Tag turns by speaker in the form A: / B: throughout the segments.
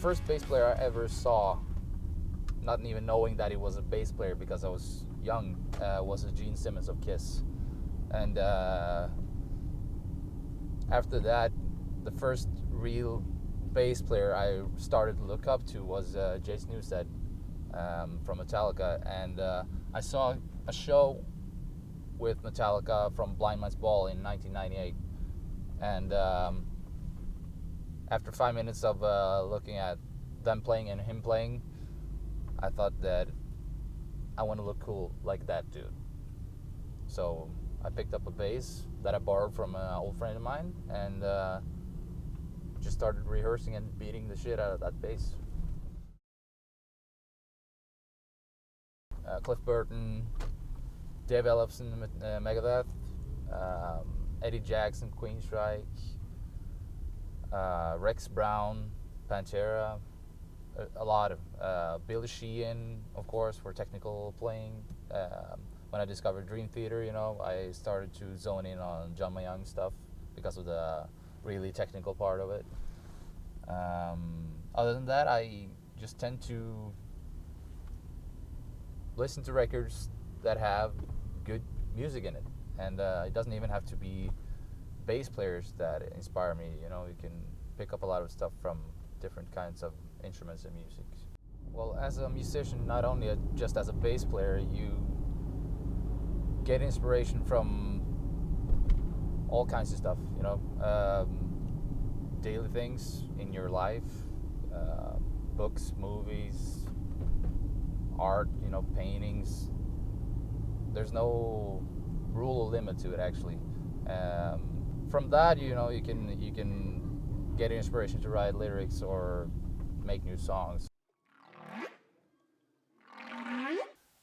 A: first bass player I ever saw, not even knowing that he was a bass player because I was young, was Gene Simmons of Kiss. And after that, the first real bass player I started to look up to was Jason Newsted from Metallica. And I saw a show with Metallica from Blind Man's Ball in 1998. And after 5 minutes of looking at them playing and him playing, I thought that I want to look cool like that dude. So I picked up a bass that I borrowed from an old friend of mine and just started rehearsing and beating the shit out of that bass. Cliff Burton, Dave Ellefson, Megadeth, Eddie Jackson, Queensryche, Rex Brown, Pantera, a lot of Billy Sheehan, of course, for technical playing. When I discovered Dream Theater, I started to zone in on John Mayung stuff because of the really technical part of it. Other than that, I just tend to listen to records that have good music in it, and it doesn't even have to be bass players that inspire me. You can pick up a lot of stuff from different kinds of instruments and music. Well, as a musician, not only just as a bass player, you get inspiration from all kinds of stuff, daily things in your life, books, movies, art, paintings. There's no rule or limit to it, actually. From that, you can get inspiration to write lyrics or make new songs.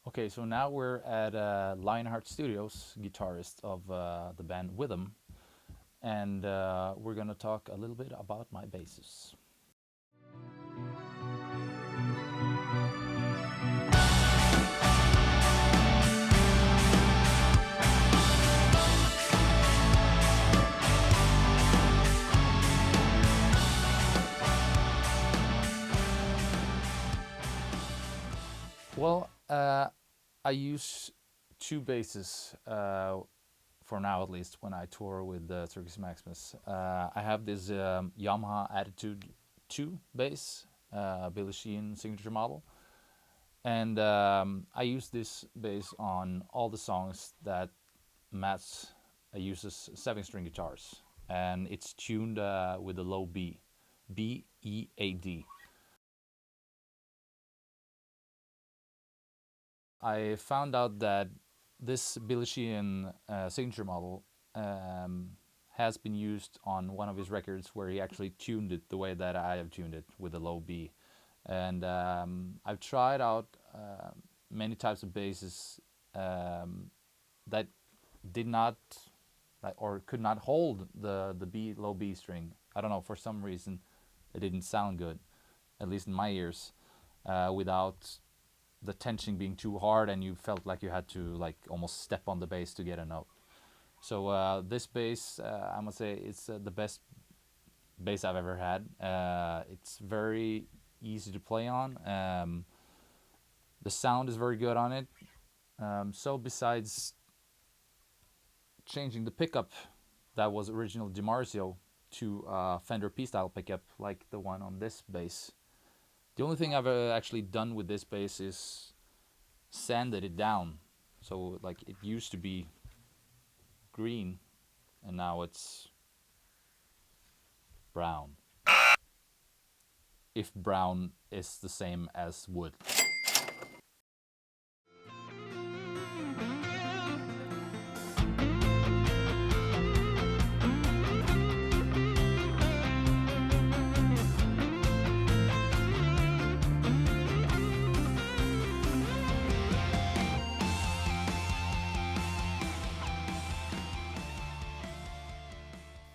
A: Okay, so now we're at Lionheart Studios, guitarist of the band Witham, and we're gonna talk a little bit about my basses. Well, I use two basses for now, at least, when I tour with the Circus Maximus. I have this Yamaha Attitude 2 bass, Billy Sheehan signature model, and I use this bass on all the songs that Matt uses 7-string guitars, and it's tuned with a low B, B-E-A-D. I found out that this Billy Sheehan signature model has been used on one of his records where he actually tuned it the way that I have tuned it with a low B. And I've tried out many types of basses that did not or could not hold the low B string. I don't know, for some reason it didn't sound good, at least in my ears, without the tension being too hard and you felt like you had to almost step on the bass to get a note. So this bass, I must say, it's the best bass I've ever had. It's very easy to play on. The sound is very good on it. So besides changing the pickup that was original DiMarzio to Fender P-style pickup like the one on this bass, the only thing I've actually done with this bass is sanded it down. So it used to be green and now it's brown. If brown is the same as wood.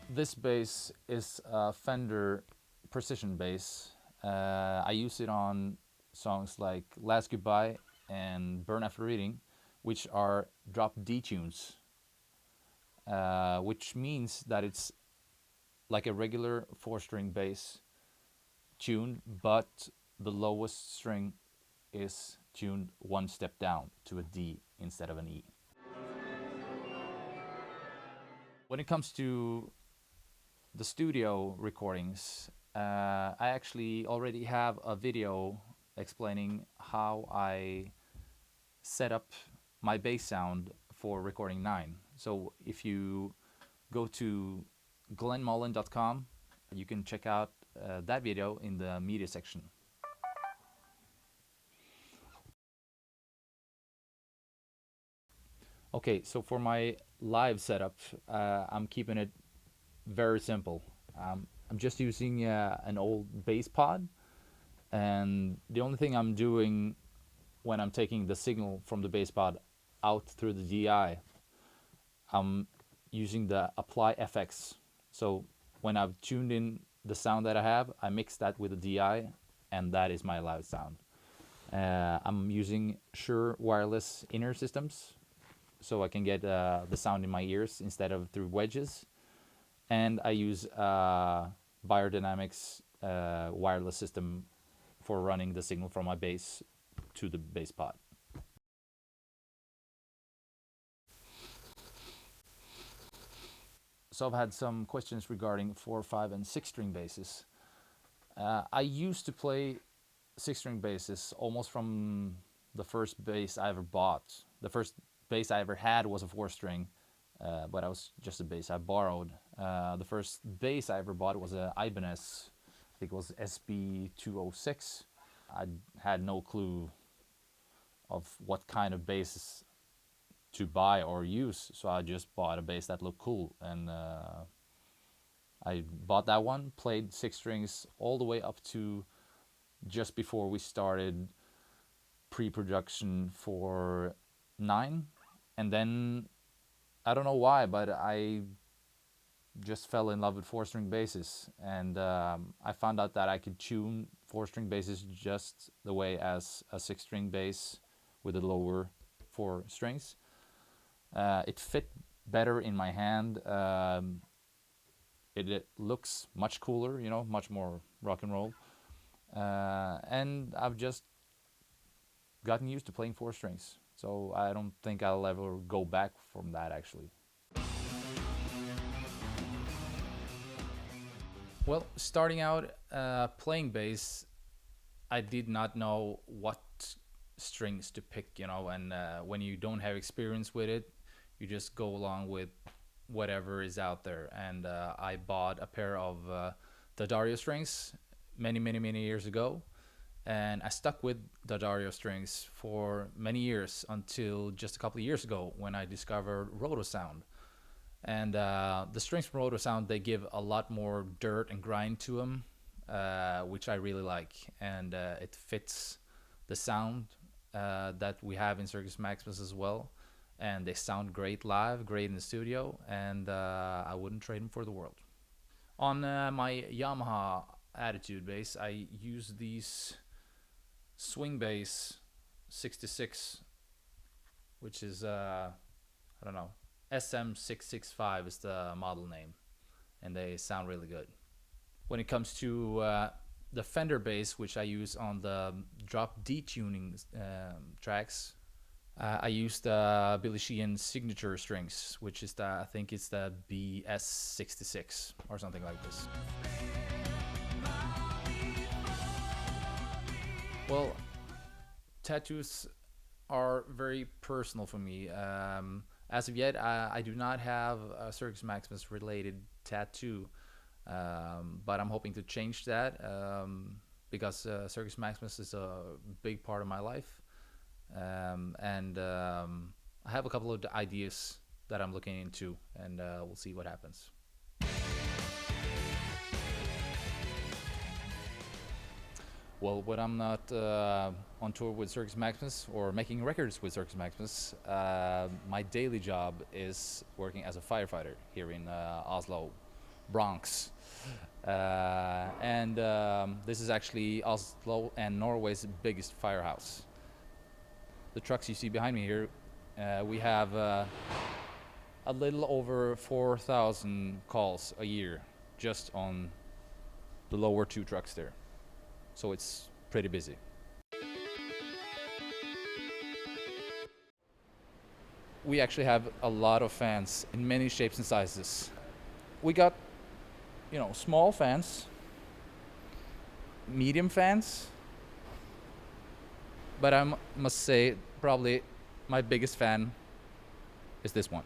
A: This bass is a Fender Precision bass. I use it on songs like Last Goodbye and Burn After Reading, which are drop D tunes, which means that it's like a regular 4-string bass, tuned, but the lowest string is tuned one step down to a D instead of an E. When it comes to the studio recordings, I actually already have a video explaining how I set up my bass sound for recording 9. So if you go to glenmollen.com, you can check out that video in the media section. Okay, so for my live setup, I'm keeping it very simple. I'm just using an old bass pod, and the only thing I'm doing when I'm taking the signal from the bass pod out through the DI, I'm using the apply FX. So when I've tuned in the sound that I have, I mix that with the DI, and that is my live sound. I'm using Shure wireless inner systems, so I can get the sound in my ears instead of through wedges. And I use Biodynamics wireless system for running the signal from my bass to the bass pod. So I've had some questions regarding 4, 5, and 6 string basses. I used to play 6 string basses almost from the first bass I ever bought. The first bass I ever had was a 4 string, but that was just a bass I borrowed. The first bass I ever bought was an Ibanez, I think it was SB206. I had no clue of what kind of bass to buy or use, so I just bought a bass that looked cool, and I bought that one, played 6 strings all the way up to just before we started pre-production for 9, and then I don't know why, but I just fell in love with 4 string basses, and I found out that I could tune 4 string basses just the way as a 6 string bass with a lower 4 strings. It fit better in my hand. It looks much cooler, you know, much more rock and roll. And I've just gotten used to playing 4 strings, so I don't think I'll ever go back from that, actually. Well, starting out playing bass, I did not know what strings to pick, you know, and when you don't have experience with it, you just go along with whatever is out there. And I bought a pair of the Dario strings many years ago, and I stuck with the Dario strings for many years until just a couple of years ago when I discovered Roto Sound. And the strings from Roto Sound, they give a lot more dirt and grind to them, which I really like, and it fits the sound that we have in Circus Maximus as well. And they sound great live, great in the studio, and I wouldn't trade them for the world. On my Yamaha Attitude bass, I use these Swing Bass 66, which is, I don't know, SM665 is the model name, and they sound really good. When it comes to the Fender bass, which I use on the drop detuning tracks, I used the Billy Sheehan signature strings, which is I think it's the BS66 or something like this. Well, tattoos are very personal for me. As of yet, I do not have a Circus Maximus related tattoo, but I'm hoping to change that because Circus Maximus is a big part of my life. And I have a couple of ideas that I'm looking into, and we'll see what happens. Well, when I'm not on tour with Circus Maximus or making records with Circus Maximus, my daily job is working as a firefighter here in Oslo, Bronx. And this is actually Oslo and Norway's biggest firehouse. The trucks you see behind me here, we have a little over 4,000 calls a year just on the lower 2 trucks there. so it's pretty busy. We actually have a lot of fans in many shapes and sizes. We got, small fans, medium fans, but I must say probably my biggest fan is this one.